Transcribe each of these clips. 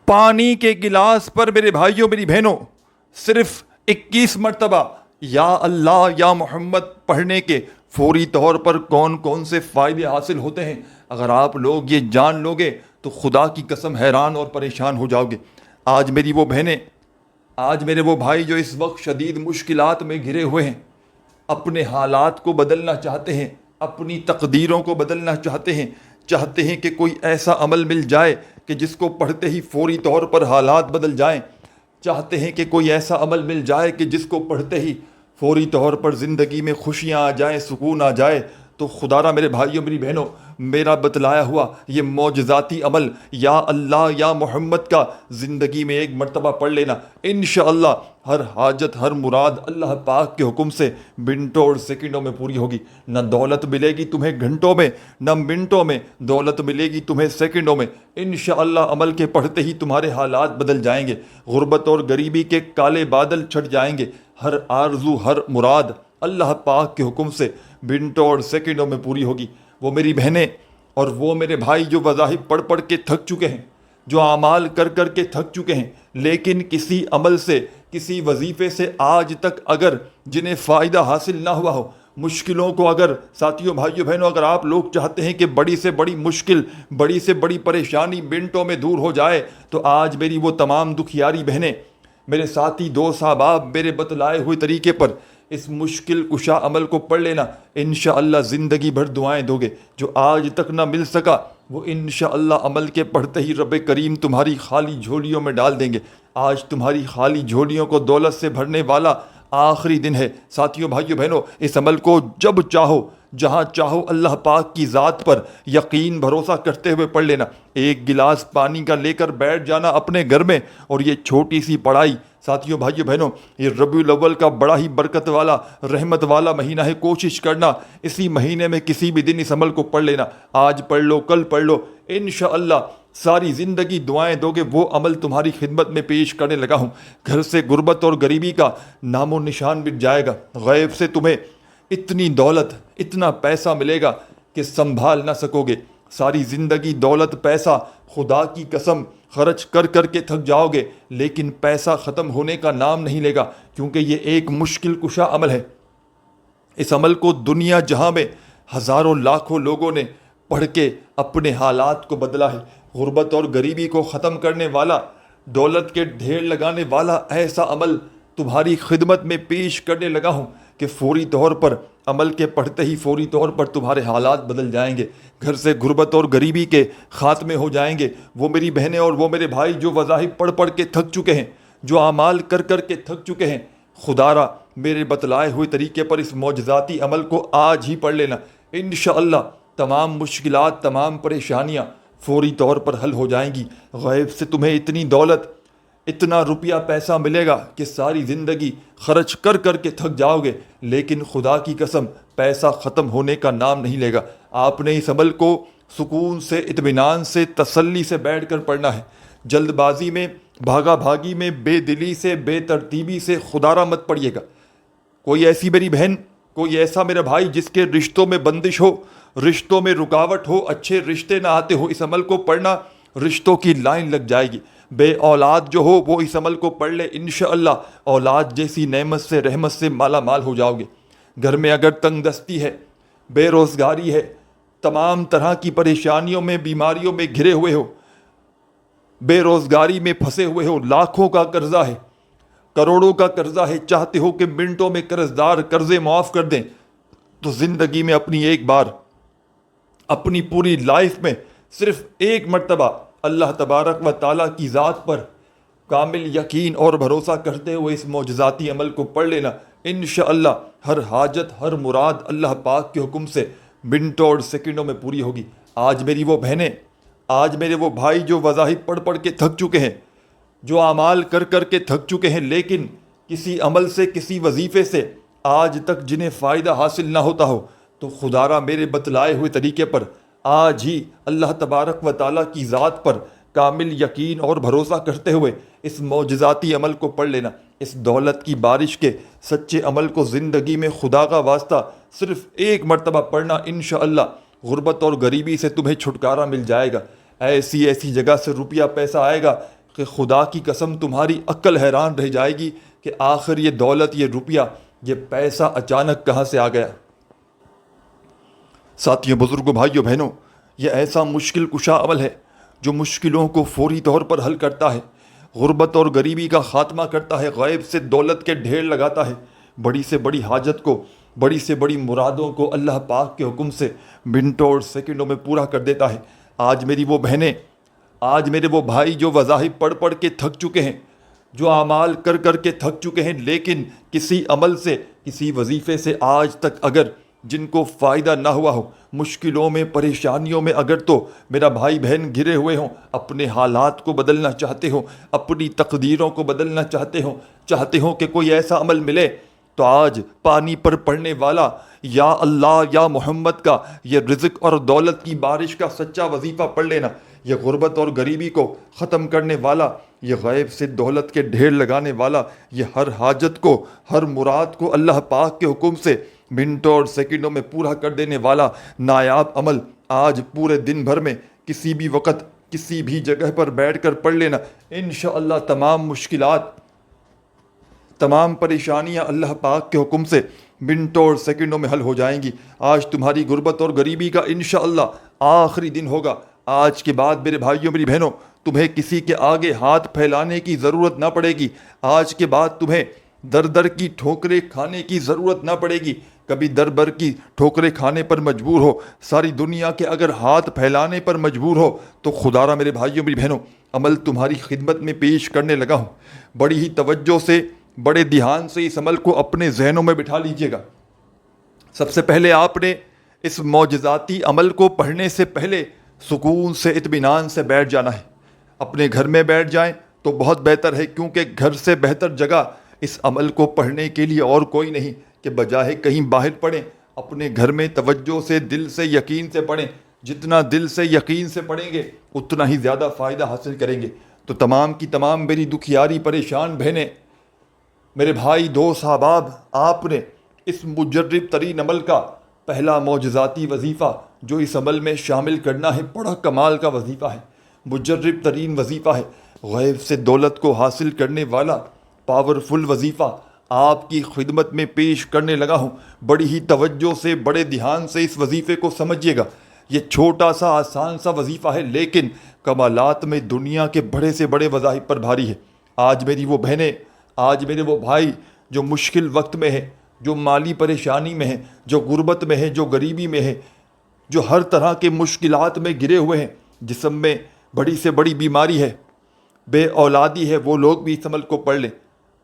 پانی کے گلاس پر میرے بھائیوں میری بہنوں صرف 21 مرتبہ یا اللہ یا محمد پڑھنے کے فوری طور پر کون کون سے فائدے حاصل ہوتے ہیں، اگر آپ لوگ یہ جان لو گے تو خدا کی قسم حیران اور پریشان ہو جاؤ گے۔ آج میری وہ بہنیں، آج میرے وہ بھائی جو اس وقت شدید مشکلات میں گھرے ہوئے ہیں، اپنے حالات کو بدلنا چاہتے ہیں، اپنی تقدیروں کو بدلنا چاہتے ہیں کہ کوئی ایسا عمل مل جائے کہ جس کو پڑھتے ہی فوری طور پر حالات بدل جائیں، چاہتے ہیں کہ کوئی ایسا عمل مل جائے کہ جس کو پڑھتے ہی فوری طور پر زندگی میں خوشیاں آ جائیں، سکون آ جائے، تو خدا را میرے بھائیوں میری بہنوں، میرا بتلایا ہوا یہ معجزاتی عمل یا اللہ یا محمد کا زندگی میں ایک مرتبہ پڑھ لینا، انشاءاللہ ہر حاجت ہر مراد اللہ پاک کے حکم سے منٹوں اور سیکنڈوں میں پوری ہوگی۔ نہ دولت ملے گی تمہیں گھنٹوں میں، نہ منٹوں میں، دولت ملے گی تمہیں سیکنڈوں میں۔ انشاءاللہ عمل کے پڑھتے ہی تمہارے حالات بدل جائیں گے، غربت اور غریبی کے کالے بادل چھٹ جائیں گے، ہر آرزو ہر مراد اللہ پاک کے حکم سے منٹوں اور سیکنڈوں میں پوری ہوگی۔ وہ میری بہنیں اور وہ میرے بھائی جو وظائف پڑھ پڑھ کے تھک چکے ہیں، جو اعمال کر کر کے تھک چکے ہیں، لیکن کسی عمل سے کسی وظیفے سے آج تک اگر جنہیں فائدہ حاصل نہ ہوا ہو، مشکلوں کو اگر ساتھیوں بھائیوں بہنوں اگر آپ لوگ چاہتے ہیں کہ بڑی سے بڑی مشکل بڑی سے بڑی پریشانی منٹوں میں دور ہو جائے، تو آج میری وہ تمام دکھیاری بہنیں، میرے ساتھی دوست احباب، میرے بتلائے ہوئے طریقے پر اس مشکل کشا عمل کو پڑھ لینا، انشاءاللہ زندگی بھر دعائیں دو گے۔ جو آج تک نہ مل سکا وہ انشاءاللہ عمل کے پڑھتے ہی رب کریم تمہاری خالی جھولیوں میں ڈال دیں گے۔ آج تمہاری خالی جھولیوں کو دولت سے بھرنے والا آخری دن ہے۔ ساتھیوں بھائیوں بہنوں، اس عمل کو جب چاہو جہاں چاہو اللہ پاک کی ذات پر یقین بھروسہ کرتے ہوئے پڑھ لینا۔ ایک گلاس پانی کا لے کر بیٹھ جانا اپنے گھر میں، اور یہ چھوٹی سی پڑھائی ساتھیوں بھائیوں بہنوں، یہ ربیع الاول کا بڑا ہی برکت والا رحمت والا مہینہ ہے۔ کوشش کرنا اسی مہینے میں کسی بھی دن اس عمل کو پڑھ لینا، آج پڑھ لو کل پڑھ لو، انشاءاللہ ساری زندگی دعائیں دو گے۔ وہ عمل تمہاری خدمت میں پیش کرنے لگا ہوں، گھر سے غربت اور غریبی کا نام و نشان مٹ جائے گا، غیب سے تمہیں اتنی دولت اتنا پیسہ ملے گا کہ سنبھال نہ سکو گے۔ ساری زندگی دولت پیسہ خدا کی قسم خرچ کر کر کے تھک جاؤ گے، لیکن پیسہ ختم ہونے کا نام نہیں لے گا، کیونکہ یہ ایک مشکل کشا عمل ہے۔ اس عمل کو دنیا جہاں میں ہزاروں لاکھوں لوگوں نے پڑھ کے اپنے حالات کو بدلا ہے۔ غربت اور غریبی کو ختم کرنے والا، دولت کے ڈھیر لگانے والا ایسا عمل تمہاری خدمت میں پیش کرنے لگا ہوں کہ فوری طور پر عمل کے پڑھتے ہی فوری طور پر تمہارے حالات بدل جائیں گے، گھر سے غربت اور غریبی کے خاتمے ہو جائیں گے۔ وہ میری بہنیں اور وہ میرے بھائی جو وظائف پڑھ پڑھ کے تھک چکے ہیں، جو اعمال کر کر کے تھک چکے ہیں، خدا را میرے بتلائے ہوئے طریقے پر اس معجزاتی عمل کو آج ہی پڑھ لینا، انشاءاللہ تمام مشکلات تمام پریشانیاں فوری طور پر حل ہو جائیں گی۔ غیب سے تمہیں اتنی دولت اتنا روپیہ پیسہ ملے گا کہ ساری زندگی خرچ کر کر کے تھک جاؤ گے، لیکن خدا کی قسم پیسہ ختم ہونے کا نام نہیں لے گا۔ آپ نے اس عمل کو سکون سے اطمینان سے تسلی سے بیٹھ کر پڑھنا ہے، جلد بازی میں بھاگا بھاگی میں بے دلی سے بے ترتیبی سے خدا را مت پڑھیے گا۔ کوئی ایسی میری بہن کوئی ایسا میرا بھائی جس کے رشتوں میں بندش ہو، رشتوں میں رکاوٹ ہو، اچھے رشتے نہ آتے ہو، اس عمل کو پڑھنا رشتوں کی لائن لگ جائے گی۔ بے اولاد جو ہو وہ اس عمل کو پڑھ لے، انشاءاللہ اولاد جیسی نعمت سے رحمت سے مالا مال ہو جاؤ گے۔ گھر میں اگر تنگ دستی ہے، بے روزگاری ہے، تمام طرح کی پریشانیوں میں بیماریوں میں گھرے ہوئے ہو، بے روزگاری میں پھنسے ہوئے ہو، لاکھوں کا قرضہ ہے، کروڑوں کا قرضہ ہے، چاہتے ہو کہ منٹوں میں قرضدار قرضے معاف کر دیں، تو زندگی میں اپنی ایک بار اپنی پوری لائف میں صرف ایک مرتبہ اللہ تبارک و تعالیٰ کی ذات پر کامل یقین اور بھروسہ کرتے ہوئے اس معجزاتی عمل کو پڑھ لینا، انشاءاللہ ہر حاجت ہر مراد اللہ پاک کے حکم سے منٹوں اور سیکنڈوں میں پوری ہوگی۔ آج میری وہ بہنیں، آج میرے وہ بھائی جو وظائف پڑھ پڑھ کے تھک چکے ہیں، جو اعمال کر کر کے تھک چکے ہیں، لیکن کسی عمل سے کسی وظیفے سے آج تک جنہیں فائدہ حاصل نہ ہوتا ہو، تو خدا را میرے بتلائے ہوئے طریقے پر آج ہی اللہ تبارک و تعالیٰ کی ذات پر کامل یقین اور بھروسہ کرتے ہوئے اس معجزاتی عمل کو پڑھ لینا۔ اس دولت کی بارش کے سچے عمل کو زندگی میں خدا کا واسطہ صرف ایک مرتبہ پڑھنا، انشاءاللہ غربت اور غریبی سے تمہیں چھٹکارا مل جائے گا۔ ایسی ایسی جگہ سے روپیہ پیسہ آئے گا، کہ خدا کی قسم تمہاری عقل حیران رہ جائے گی کہ آخر یہ دولت، یہ روپیہ، یہ پیسہ اچانک کہاں سے آ گیا۔ ساتھیوں، بزرگوں، بھائیوں، بہنوں، یہ ایسا مشکل کشا عمل ہے جو مشکلوں کو فوری طور پر حل کرتا ہے، غربت اور غریبی کا خاتمہ کرتا ہے، غیب سے دولت کے ڈھیر لگاتا ہے، بڑی سے بڑی حاجت کو، بڑی سے بڑی مرادوں کو اللہ پاک کے حکم سے منٹوں اور سیکنڈوں میں پورا کر دیتا ہے۔ آج میری وہ بہنیں، آج میرے وہ بھائی جو وظائف پڑھ پڑھ کے تھک چکے ہیں، جو اعمال کر کر کے تھک چکے ہیں، لیکن کسی عمل سے، کسی وظیفے سے آج تک اگر جن کو فائدہ نہ ہوا ہو، مشکلوں میں، پریشانیوں میں اگر تو میرا بھائی بہن گھرے ہوئے ہوں، اپنے حالات کو بدلنا چاہتے ہوں، اپنی تقدیروں کو بدلنا چاہتے ہوں کہ کوئی ایسا عمل ملے، تو آج پانی پر پڑنے والا یا اللہ یا محمد کا یہ رزق اور دولت کی بارش کا سچا وظیفہ پڑھ لینا، یہ غربت اور غریبی کو ختم کرنے والا، یہ غیب سے دولت کے ڈھیر لگانے والا، یہ ہر حاجت کو، ہر مراد کو اللہ پاک کے حکم سے منٹوں اور سیکنڈوں میں پورا کر دینے والا نایاب عمل آج پورے دن بھر میں کسی بھی وقت، کسی بھی جگہ پر بیٹھ کر پڑھ لینا، انشاءاللہ تمام مشکلات، تمام پریشانیاں اللہ پاک کے حکم سے منٹوں اور سیکنڈوں میں حل ہو جائیں گی۔ آج تمہاری غربت اور غریبی کا انشاءاللہ آخری دن ہوگا۔ آج کے بعد میرے بھائیوں، میری بہنوں، تمہیں کسی کے آگے ہاتھ پھیلانے کی ضرورت نہ پڑے گی۔ آج کے بعد تمہیں در در کی ٹھوکریں کھانے کی ضرورت نہ پڑے گی۔ کبھی در بر کی ٹھوکریں کھانے پر مجبور ہو، ساری دنیا کے اگر ہاتھ پھیلانے پر مجبور ہو، تو خدا را میرے بھائیوں، میری بہنوں، عمل تمہاری خدمت میں پیش کرنے لگا ہوں۔ بڑی ہی توجہ سے، بڑے دھیان سے اس عمل کو اپنے ذہنوں میں بٹھا لیجئے گا۔ سب سے پہلے آپ نے اس معجزاتی عمل کو پڑھنے سے پہلے سکون سے، اطمینان سے بیٹھ جانا ہے۔ اپنے گھر میں بیٹھ جائیں تو بہت بہتر ہے، کیونکہ گھر سے بہتر جگہ اس عمل کو پڑھنے کے لیے اور کوئی نہیں کہ بجائے کہیں باہر پڑھیں، اپنے گھر میں توجہ سے، دل سے، یقین سے پڑھیں۔ جتنا دل سے، یقین سے پڑھیں گے اتنا ہی زیادہ فائدہ حاصل کریں گے۔ تو تمام کی تمام میری دکھیاری پریشان بہنیں، میرے بھائی، دوست، احباب، آپ نے اس مجرب ترین عمل کا پہلا معجزاتی وظیفہ جو اس عمل میں شامل کرنا ہے، بڑا کمال کا وظیفہ ہے، مجرب ترین وظیفہ ہے، غیب سے دولت کو حاصل کرنے والا پاورفل وظیفہ آپ کی خدمت میں پیش کرنے لگا ہوں۔ بڑی ہی توجہ سے، بڑے دھیان سے اس وظیفے کو سمجھیے گا۔ یہ چھوٹا سا، آسان سا وظیفہ ہے، لیکن کمالات میں دنیا کے بڑے سے بڑے وظائف پر بھاری ہے۔ آج میری وہ بہنیں، آج میرے وہ بھائی جو مشکل وقت میں ہیں، جو مالی پریشانی میں ہیں، جو غربت میں ہیں، جو غریبی میں ہیں، جو ہر طرح کے مشکلات میں گرے ہوئے ہیں، جسم میں بڑی سے بڑی بیماری ہے، بے اولادی ہے، وہ لوگ بھی اس عمل کو پڑھ لیں۔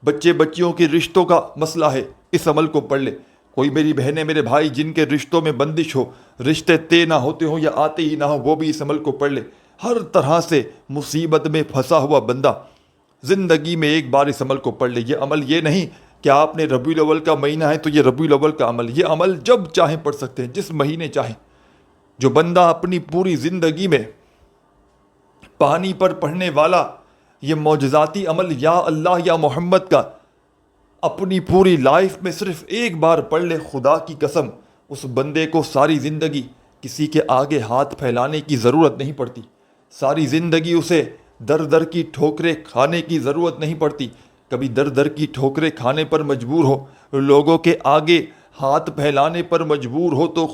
بچے بچیوں کے رشتوں کا مسئلہ ہے، اس عمل کو پڑھ لیں۔ کوئی میری بہنیں، میرے بھائی جن کے رشتوں میں بندش ہو، رشتے طے نہ ہوتے ہوں یا آتے ہی نہ ہوں، وہ بھی اس عمل کو پڑھ لیں۔ ہر طرح سے مصیبت میں پھنسا ہوا بندہ زندگی میں ایک بار اس عمل کو پڑھ لے۔ یہ عمل یہ نہیں کہ آپ نے ربیع الاول کا مہینہ ہے تو یہ ربیع الاول کا عمل، یہ عمل جب چاہیں پڑھ سکتے ہیں، جس مہینے چاہیں۔ جو بندہ اپنی پوری زندگی میں پانی پر پڑھنے والا یہ معجزاتی عمل یا اللہ یا محمد کا اپنی پوری لائف میں صرف ایک بار پڑھ لے، خدا کی قسم اس بندے کو ساری زندگی کسی کے آگے ہاتھ پھیلانے کی ضرورت نہیں پڑتی، ساری زندگی اسے در در کی ٹھوکریں کھانے کی ضرورت نہیں پڑتی۔ کبھی در در کی ٹھوکریں کھانے پر مجبور ہو، لوگوں کے آگے ہاتھ پھیلانے پر مجبور ہو، تو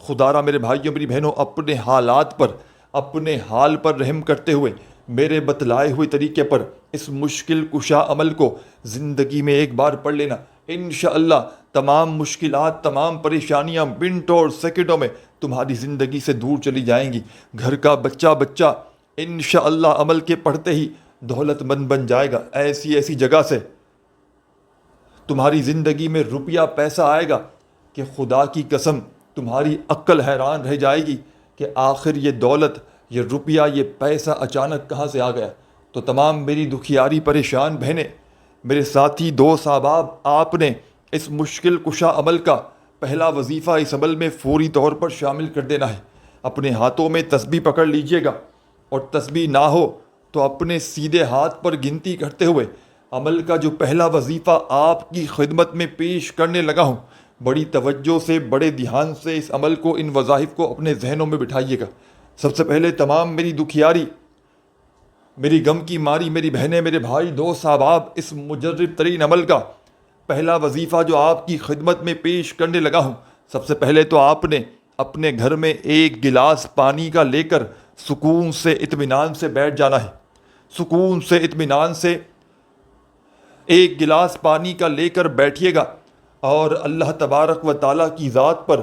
خدا را میرے بھائیوں، میری بہنوں، اپنے حالات پر، اپنے حال پر رحم کرتے ہوئے میرے بتلائے ہوئے طریقے پر اس مشکل کشا عمل کو زندگی میں ایک بار پڑھ لینا، انشاءاللہ تمام مشکلات، تمام پریشانیاں منٹوں اور سیکنڈوں میں تمہاری زندگی سے دور چلی جائیں گی۔ گھر کا بچہ انشاءاللہ عمل کے پڑھتے ہی دولت مند بن جائے گا۔ ایسی جگہ سے تمہاری زندگی میں روپیہ پیسہ آئے گا کہ خدا کی قسم تمہاری عقل حیران رہ جائے گی کہ آخر یہ دولت، یہ روپیہ، یہ پیسہ اچانک کہاں سے آ گیا۔ تو تمام میری دکھیاری پریشان بہنیں، میرے ساتھی، دوست، احباب، آپ نے اس مشکل کشا عمل کا پہلا وظیفہ اس عمل میں فوری طور پر شامل کر دینا ہے۔ اپنے ہاتھوں میں تسبیح پکڑ لیجئے گا، اور تسبیح نہ ہو تو اپنے سیدھے ہاتھ پر گنتی کرتے ہوئے عمل کا جو پہلا وظیفہ آپ کی خدمت میں پیش کرنے لگا ہوں، بڑی توجہ سے، بڑے دھیان سے اس عمل کو، ان وظائف کو اپنے ذہنوں میں بٹھائیے گا۔ سب سے پہلے تمام میری دکھیاری میری غم کی ماری میری بہنیں، میرے بھائی، دوست، احباب، اس مجرب ترین عمل کا پہلا وظیفہ جو آپ کی خدمت میں پیش کرنے لگا ہوں، سب سے پہلے تو آپ نے اپنے گھر میں ایک گلاس پانی کا لے کر سکون سے اطمینان سے بیٹھ جانا ہے۔ سکون سے اطمینان سے ایک گلاس پانی کا لے کر بیٹھیے گا اور اللہ تبارک و تعالیٰ کی ذات پر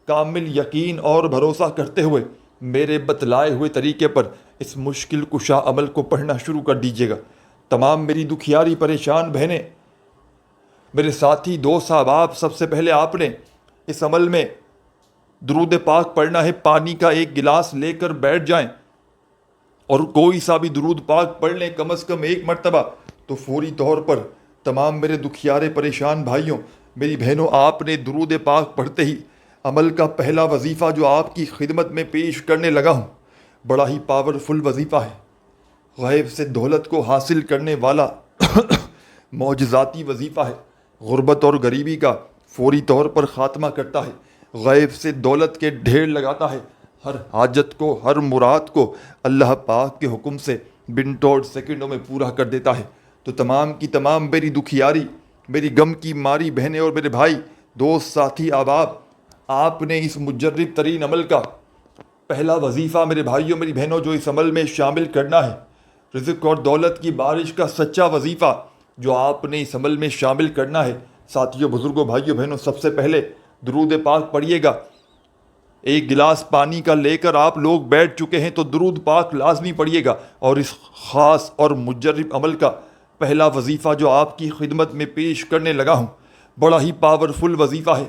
کامل یقین اور بھروسہ کرتے ہوئے میرے بتلائے ہوئے طریقے پر اس مشکل کشا عمل کو پڑھنا شروع کر دیجیے گا۔ تمام میری دکھیاری پریشان بہنیں، میرے ساتھی، دوست، احباب، سب سے پہلے آپ نے اس عمل میں درود پاک پڑھنا ہے۔ پانی کا ایک گلاس لے کر بیٹھ جائیں اور کوئی سا بھی درود پاک پڑھ لیں کم از کم ایک مرتبہ، تو فوری طور پر تمام میرے دکھیارے پریشان بھائیوں، میری بہنوں، آپ نے درود پاک پڑھتے ہی عمل کا پہلا وظیفہ جو آپ کی خدمت میں پیش کرنے لگا ہوں، بڑا ہی پاورفل وظیفہ ہے، غیب سے دولت کو حاصل کرنے والا معجزاتی وظیفہ ہے، غربت اور غریبی کا فوری طور پر خاتمہ کرتا ہے، غیب سے دولت کے ڈھیر لگاتا ہے، ہر حاجت کو، ہر مراد کو اللہ پاک کے حکم سے بن سیکنڈوں میں پورا کر دیتا ہے۔ تو تمام کی تمام میری دکھیاری، میری غم کی ماری بہنیں اور میرے بھائی، دوست، ساتھی، احباب، آپ نے اس مجرب ترین عمل کا پہلا وظیفہ میرے بھائیوں، میری بہنوں، جو اس عمل میں شامل کرنا ہے، رزق اور دولت کی بارش کا سچا وظیفہ جو آپ نے اس عمل میں شامل کرنا ہے، ساتھیوں، بزرگوں، بھائیوں، بہنوں، سب سے پہلے درود پاک پڑھیے گا۔ ایک گلاس پانی کا لے کر آپ لوگ بیٹھ چکے ہیں تو درود پاک لازمی پڑھیے گا، اور اس خاص اور مجرب عمل کا پہلا وظیفہ جو آپ کی خدمت میں پیش کرنے لگا ہوں، بڑا ہی پاورفل وظیفہ ہے،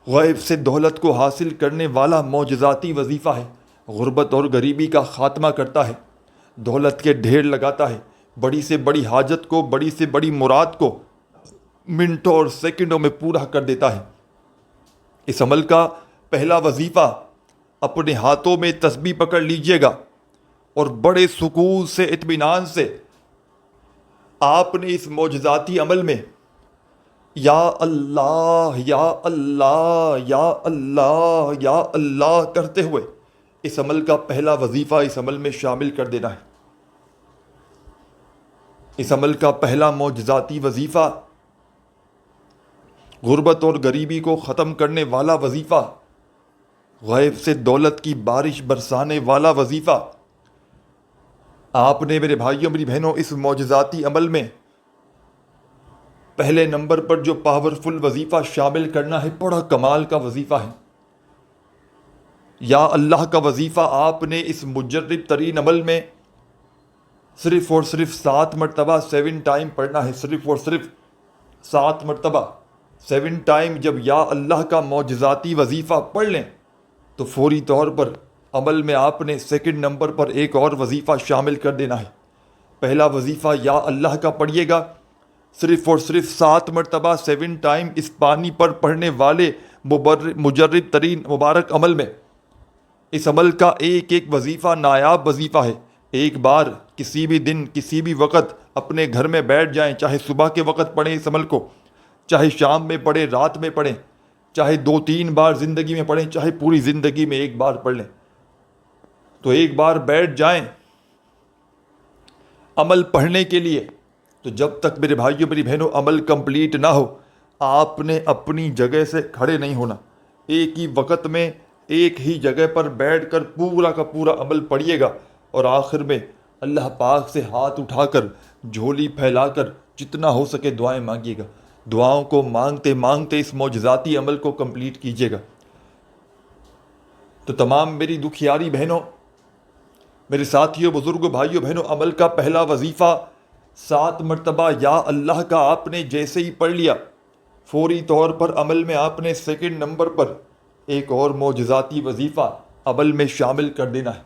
غیب سے دولت کو حاصل کرنے والا معجزاتی وظیفہ ہے، غربت اور غریبی کا خاتمہ کرتا ہے، دولت کے ڈھیر لگاتا ہے، بڑی سے بڑی حاجت کو، بڑی سے بڑی مراد کو منٹوں اور سیکنڈوں میں پورا کر دیتا ہے۔ اس عمل کا پہلا وظیفہ، اپنے ہاتھوں میں تسبیح پکڑ لیجئے گا اور بڑے سکون سے، اطمینان سے آپ نے اس معجزاتی عمل میں یا اللہ یا اللہ یا اللہ یا اللہ کرتے ہوئے اس عمل کا پہلا وظیفہ اس عمل میں شامل کر دینا ہے۔ اس عمل کا پہلا معجزاتی وظیفہ، غربت اور غریبی کو ختم کرنے والا وظیفہ، غیب سے دولت کی بارش برسانے والا وظیفہ، آپ نے میرے بھائیوں، میری بہنوں، اس معجزاتی عمل میں پہلے نمبر پر جو پاورفل وظیفہ شامل کرنا ہے، بڑا کمال کا وظیفہ ہے، یا اللہ کا وظیفہ آپ نے اس مجرب ترین عمل میں صرف اور صرف 7 مرتبہ 7 ٹائم پڑھنا ہے، صرف اور صرف 7 مرتبہ 7 ٹائم جب یا اللہ کا معجزاتی وظیفہ پڑھ لیں تو فوری طور پر عمل میں آپ نے سیکنڈ نمبر پر ایک اور وظیفہ شامل کر دینا ہے۔ پہلا وظیفہ یا اللہ کا پڑھیے گا، صرف اور صرف 7 مرتبہ 7 ٹائم اس پانی پر پڑھنے والے مجرب ترین مبارک عمل میں، اس عمل کا ایک ایک وظیفہ نایاب وظیفہ ہے۔ ایک بار کسی بھی دن، کسی بھی وقت اپنے گھر میں بیٹھ جائیں، چاہے صبح کے وقت پڑھیں اس عمل کو، چاہے شام میں پڑھیں، رات میں پڑھیں، چاہے 2-3 بار زندگی میں پڑھیں، چاہے پوری زندگی میں ایک بار پڑھ لیں، تو ایک بار بیٹھ جائیں عمل پڑھنے کے لیے۔ تو جب تک میرے بھائیوں، میری بہنوں، عمل کمپلیٹ نہ ہو، آپ نے اپنی جگہ سے کھڑے نہیں ہونا، ایک ہی وقت میں ایک ہی جگہ پر بیٹھ کر پورا کا پورا عمل پڑھیے گا، اور آخر میں اللہ پاک سے ہاتھ اٹھا کر، جھولی پھیلا کر جتنا ہو سکے دعائیں مانگیے گا۔ دعاؤں کو مانگتے مانگتے اس معجزاتی عمل کو کمپلیٹ کیجیے گا۔ تو تمام میری دکھیاری بہنوں، میرے ساتھیوں، بزرگوں، بھائیوں، بہنوں، عمل کا پہلا وظیفہ 7 مرتبہ یا اللہ کا آپ نے جیسے ہی پڑھ لیا، فوری طور پر عمل میں آپ نے سیکنڈ نمبر پر ایک اور معجزاتی وظیفہ عمل میں شامل کر دینا ہے۔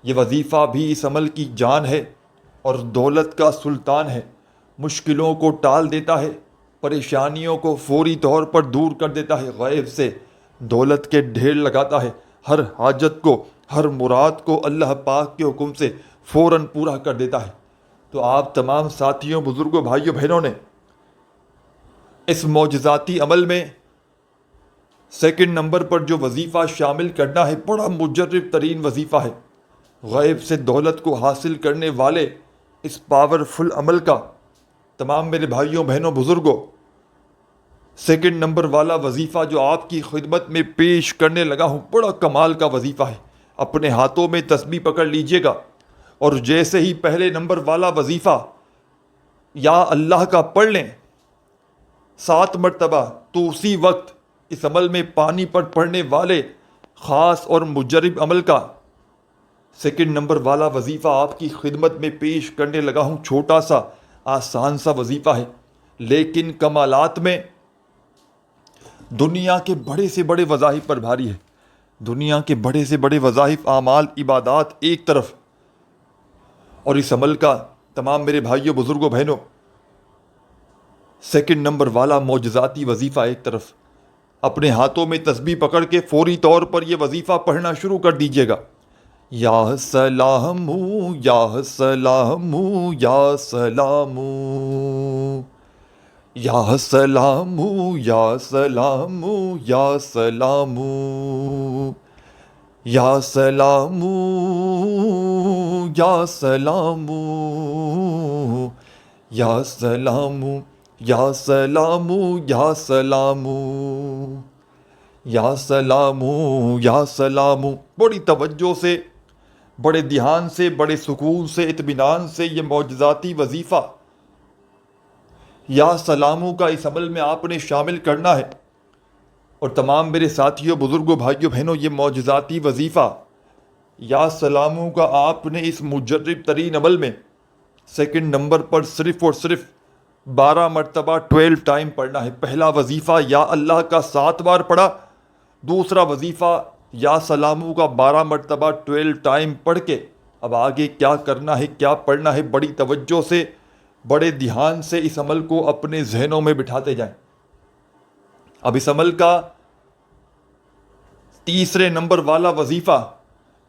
یہ وظیفہ بھی اس عمل کی جان ہے اور دولت کا سلطان ہے، مشکلوں کو ٹال دیتا ہے، پریشانیوں کو فوری طور پر دور کر دیتا ہے، غیب سے دولت کے ڈھیر لگاتا ہے، ہر حاجت کو، ہر مراد کو اللہ پاک کے حکم سے فوراً پورا کر دیتا ہے۔ تو آپ تمام ساتھیوں، بزرگوں، بھائیوں، بہنوں نے اس معجزاتی عمل میں سیکنڈ نمبر پر جو وظیفہ شامل کرنا ہے، بڑا مجرب ترین وظیفہ ہے، غیب سے دولت کو حاصل کرنے والے اس پاورفل عمل کا تمام میرے بھائیوں بہنوں بزرگوں سیکنڈ نمبر والا وظیفہ جو آپ کی خدمت میں پیش کرنے لگا ہوں بڑا کمال کا وظیفہ ہے. اپنے ہاتھوں میں تسبیح پکڑ لیجئے گا اور جیسے ہی پہلے نمبر والا وظیفہ یا اللہ کا پڑھ لیں 7 مرتبہ تو اسی وقت اس عمل میں پانی پر پڑنے والے خاص اور مجرب عمل کا سیکنڈ نمبر والا وظیفہ آپ کی خدمت میں پیش کرنے لگا ہوں. چھوٹا سا آسان سا وظیفہ ہے لیکن کمالات میں دنیا کے بڑے سے بڑے وظائف پر بھاری ہے. دنیا کے بڑے سے بڑے وظائف اعمال عبادات ایک طرف اور اس عمل کا تمام میرے بھائیوں بزرگوں بہنوں سیکنڈ نمبر والا معجزاتی وظیفہ ایک طرف. اپنے ہاتھوں میں تسبیح پکڑ کے فوری طور پر یہ وظیفہ پڑھنا شروع کر دیجئے گا. یا سلام یا سلام یا سلام یا سلام یا سلام یا سلام یا سلام یا سلام یا سلام یا سلام یا سلام یا سلام یا سلام. بڑی توجہ سے بڑے دھیان سے بڑے سکون سے اطمینان سے یہ معجزاتی وظیفہ یا سلاموں کا اس عمل میں آپ نے شامل کرنا ہے. اور تمام میرے ساتھیوں بزرگوں بھائیوں بہنوں یہ معجزاتی وظیفہ یا سلاموں کا آپ نے اس مجرب ترین عمل میں سیکنڈ نمبر پر صرف اور صرف 12 مرتبہ 12 ٹائم پڑھنا ہے. پہلا وظیفہ یا اللہ کا 7 بار پڑھا. دوسرا وظیفہ یا سلاموں کا 12 مرتبہ 12 ٹائم پڑھ کے اب آگے کیا کرنا ہے کیا پڑھنا ہے بڑی توجہ سے بڑے دھیان سے اس عمل کو اپنے ذہنوں میں بٹھاتے جائیں. اب اس عمل کا تیسرے نمبر والا وظیفہ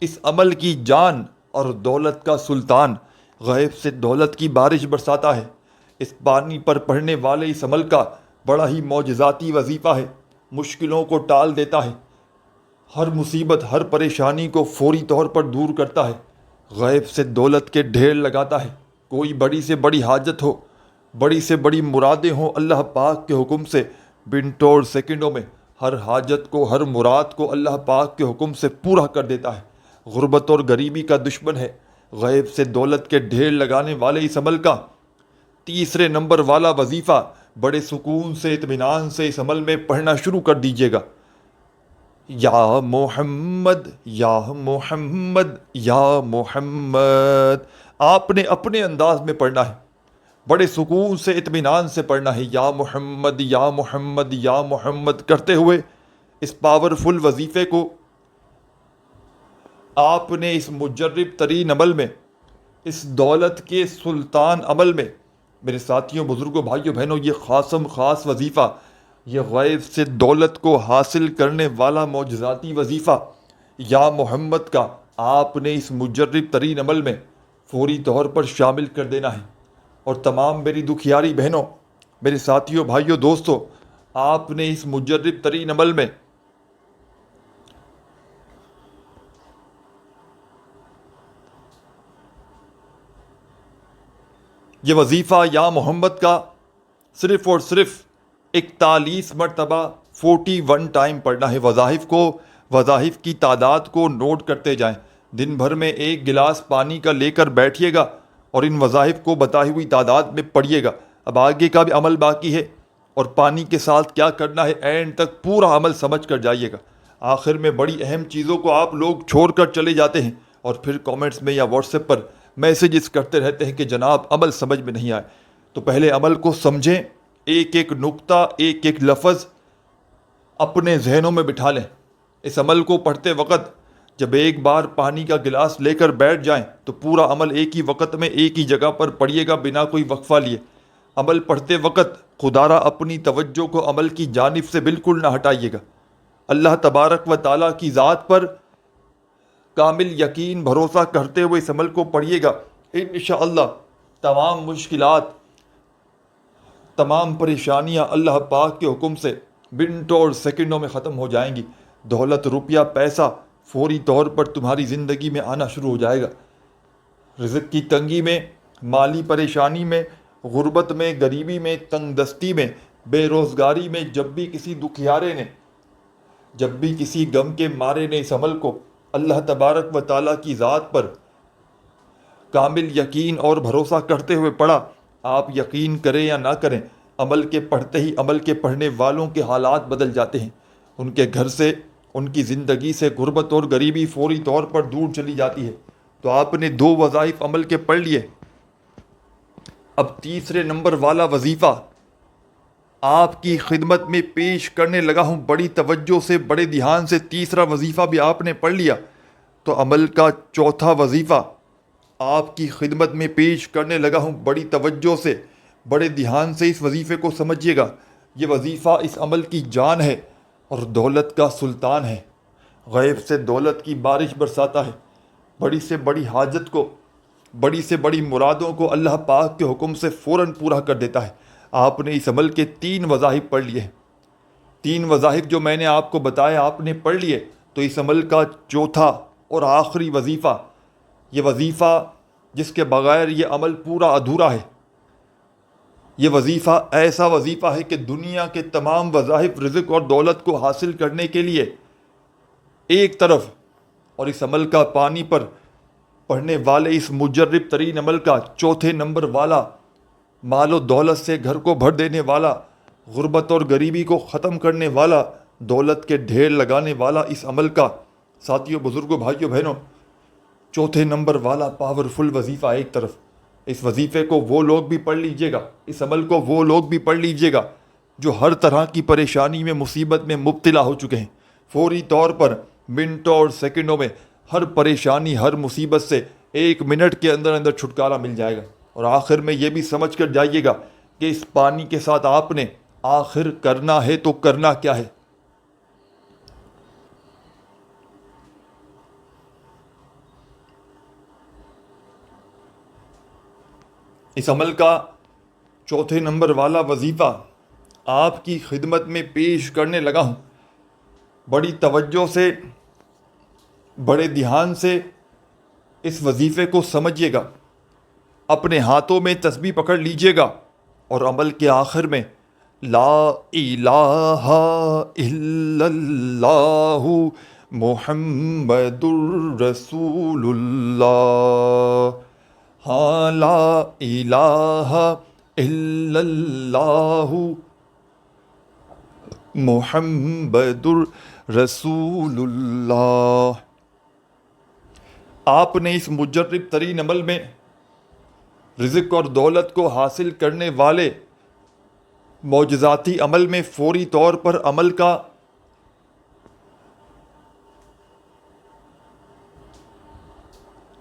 اس عمل کی جان اور دولت کا سلطان غیب سے دولت کی بارش برساتا ہے. اس پانی پر پڑھنے والے اس عمل کا بڑا ہی معجزاتی وظیفہ ہے. مشکلوں کو ٹال دیتا ہے. ہر مصیبت ہر پریشانی کو فوری طور پر دور کرتا ہے. غیب سے دولت کے ڈھیر لگاتا ہے. کوئی بڑی سے بڑی حاجت ہو بڑی سے بڑی مرادیں ہوں اللہ پاک کے حکم سے منٹوں سیکنڈوں میں ہر حاجت کو ہر مراد کو اللہ پاک کے حکم سے پورا کر دیتا ہے. غربت اور غریبی کا دشمن ہے. غیب سے دولت کے ڈھیر لگانے والے اس عمل کا تیسرے نمبر والا وظیفہ بڑے سکون سے اطمینان سے اس عمل میں پڑھنا شروع کر دیجیے گا. یا محمد یا محمد یا محمد. آپ نے اپنے انداز میں پڑھنا ہے. بڑے سکون سے اطمینان سے پڑھنا ہے. یا محمد یا محمد یا محمد کرتے ہوئے اس پاورفل وظیفے کو آپ نے اس مجرب ترین عمل میں اس دولت کے سلطان عمل میں میرے ساتھیوں بزرگوں بھائیوں بہنوں یہ خاص وظیفہ یہ غیب سے دولت کو حاصل کرنے والا معجزاتی وظیفہ یا محمد کا آپ نے اس مجرب ترین عمل میں فوری طور پر شامل کر دینا ہے. اور تمام میری دکھیاری بہنوں میرے ساتھیوں بھائیوں دوستوں آپ نے اس مجرب ترین عمل میں یہ وظیفہ یا محمد کا صرف اور صرف 41 مرتبہ 41 ٹائم پڑھنا ہے. وظائف کی تعداد کو نوٹ کرتے جائیں. دن بھر میں 1 گلاس پانی کا لے کر بیٹھیے گا اور ان وظائف کو بتائی ہوئی تعداد میں پڑھیے گا. اب آگے کا بھی عمل باقی ہے اور پانی کے ساتھ کیا کرنا ہے اینڈ تک پورا عمل سمجھ کر جائیے گا. آخر میں بڑی اہم چیزوں کو آپ لوگ چھوڑ کر چلے جاتے ہیں اور پھر کامنٹس میں یا واٹس ایپ پر میسیجز کرتے رہتے ہیں کہ جناب عمل سمجھ میں نہیں آئے. تو پہلے عمل کو سمجھیں. ایک ایک نقطہ ایک ایک لفظ اپنے ذہنوں میں بٹھا لیں. اس عمل کو پڑھتے وقت جب ایک بار پانی کا گلاس لے کر بیٹھ جائیں تو پورا عمل ایک ہی وقت میں ایک ہی جگہ پر پڑھیے گا بنا کوئی وقفہ لیے. عمل پڑھتے وقت خدا را اپنی توجہ کو عمل کی جانب سے بالکل نہ ہٹائیے گا. اللہ تبارک و تعالیٰ کی ذات پر کامل یقین بھروسہ کرتے ہوئے اس عمل کو پڑھیے گا. انشاءاللہ تمام مشکلات تمام پریشانیاں اللہ پاک کے حکم سے منٹوں اور سیکنڈوں میں ختم ہو جائیں گی. دولت روپیہ پیسہ فوری طور پر تمہاری زندگی میں آنا شروع ہو جائے گا۔ رزق کی تنگی میں، مالی پریشانی میں، غربت میں، غریبی میں، تنگ دستی میں، بے روزگاری میں، جب بھی کسی دکھیارے نے، جب بھی کسی غم کے مارے نے اس عمل کو اللہ تبارک و تعالیٰ کی ذات پر کامل یقین اور بھروسہ کرتے ہوئے پڑھا، آپ یقین کریں یا نہ کریں، عمل کے پڑھتے ہی عمل کے پڑھنے والوں کے حالات بدل جاتے ہیں۔ ان کے گھر سے، ان کی زندگی سے غربت اور غریبی فوری طور پر دور چلی جاتی ہے۔ تو آپ نے 2 وظائف عمل کے پڑھ لیے، اب تیسرے نمبر والا وظیفہ آپ کی خدمت میں پیش کرنے لگا ہوں بڑی توجہ سے، بڑے دھیان سے۔ تیسرا وظیفہ بھی آپ نے پڑھ لیا، تو عمل کا چوتھا وظیفہ آپ کی خدمت میں پیش کرنے لگا ہوں بڑی توجہ سے، بڑے دھیان سے اس وظیفے کو سمجھیے گا۔ یہ وظیفہ اس عمل کی جان ہے اور دولت کا سلطان ہے۔ غیب سے دولت کی بارش برساتا ہے۔ بڑی سے بڑی حاجت کو، بڑی سے بڑی مرادوں کو اللہ پاک کے حکم سے فوراً پورا کر دیتا ہے۔ آپ نے اس عمل کے 3 وظائف پڑھ لیے ہیں۔ 3 وظائف جو میں نے آپ کو بتایا آپ نے پڑھ لیے، تو اس عمل کا چوتھا اور آخری وظیفہ، یہ وظیفہ جس کے بغیر یہ عمل پورا ادھورا ہے، یہ وظیفہ ایسا وظیفہ ہے کہ دنیا کے تمام وظائف رزق اور دولت کو حاصل کرنے کے لیے ایک طرف، اور اس عمل کا پانی پر پڑھنے والے اس مجرب ترین عمل کا چوتھے نمبر والا، مال و دولت سے گھر کو بھر دینے والا، غربت اور غریبی کو ختم کرنے والا، دولت کے ڈھیر لگانے والا اس عمل کا، ساتھیوں، بزرگوں، بھائیوں، بہنوں، چوتھے نمبر والا پاورفل وظیفہ ایک طرف۔ اس وظیفے کو وہ لوگ بھی پڑھ لیجئے گا، اس عمل کو وہ لوگ بھی پڑھ لیجئے گا جو ہر طرح کی پریشانی میں، مصیبت میں مبتلا ہو چکے ہیں۔ فوری طور پر منٹوں اور سیکنڈوں میں ہر پریشانی، ہر مصیبت سے 1 منٹ کے اندر اندر چھٹکارا مل جائے گا۔ اور آخر میں یہ بھی سمجھ کر جائیے گا کہ اس پانی کے ساتھ آپ نے آخر کرنا ہے تو کرنا کیا ہے۔ اس عمل کا چوتھے نمبر والا وظیفہ آپ کی خدمت میں پیش کرنے لگا ہوں، بڑی توجہ سے، بڑے دھیان سے اس وظیفے کو سمجھیے گا۔ اپنے ہاتھوں میں تسبیح پکڑ لیجئے گا اور عمل کے آخر میں لا الہ الا اللہ محمد الرسول اللہ، ہاں لا الہ الا اللہ محمد الرسول اللہ۔ آپ نے اس مجرب ترین عمل میں، رزق اور دولت کو حاصل کرنے والے معجزاتی عمل میں فوری طور پر عمل کا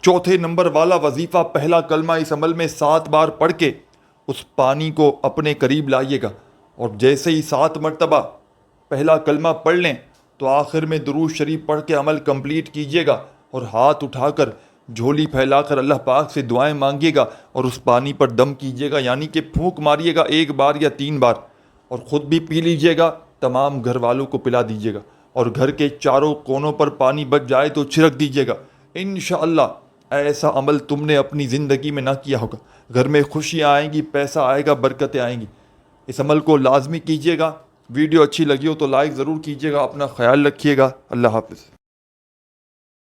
چوتھے نمبر والا وظیفہ، پہلا کلمہ اس عمل میں 7 بار پڑھ کے اس پانی کو اپنے قریب لائیے گا، اور جیسے ہی 7 مرتبہ پہلا کلمہ پڑھ لیں تو آخر میں درود شریف پڑھ کے عمل کمپلیٹ کیجیے گا، اور ہاتھ اٹھا کر، جھولی پھیلا کر اللہ پاک سے دعائیں مانگیے گا، اور اس پانی پر دم کیجیے گا، یعنی کہ پھونک ماریے گا 1 بار یا 3 بار، اور خود بھی پی لیجیے گا، تمام گھر والوں کو پلا دیجیے گا، اور گھر کے چاروں کونوں پر پانی بچ جائے تو چھڑک دیجیے گا۔ انشاءاللہ ایسا عمل تم نے اپنی زندگی میں نہ کیا ہوگا، گھر میں خوشیاں آئیں گی، پیسہ آئے گا، برکتیں آئیں گی۔ اس عمل کو لازمی کیجیے گا۔ ویڈیو اچھی لگی ہو تو لائک ضرور کیجیے گا۔ اپنا خیال رکھیے گا۔ اللہ حافظ۔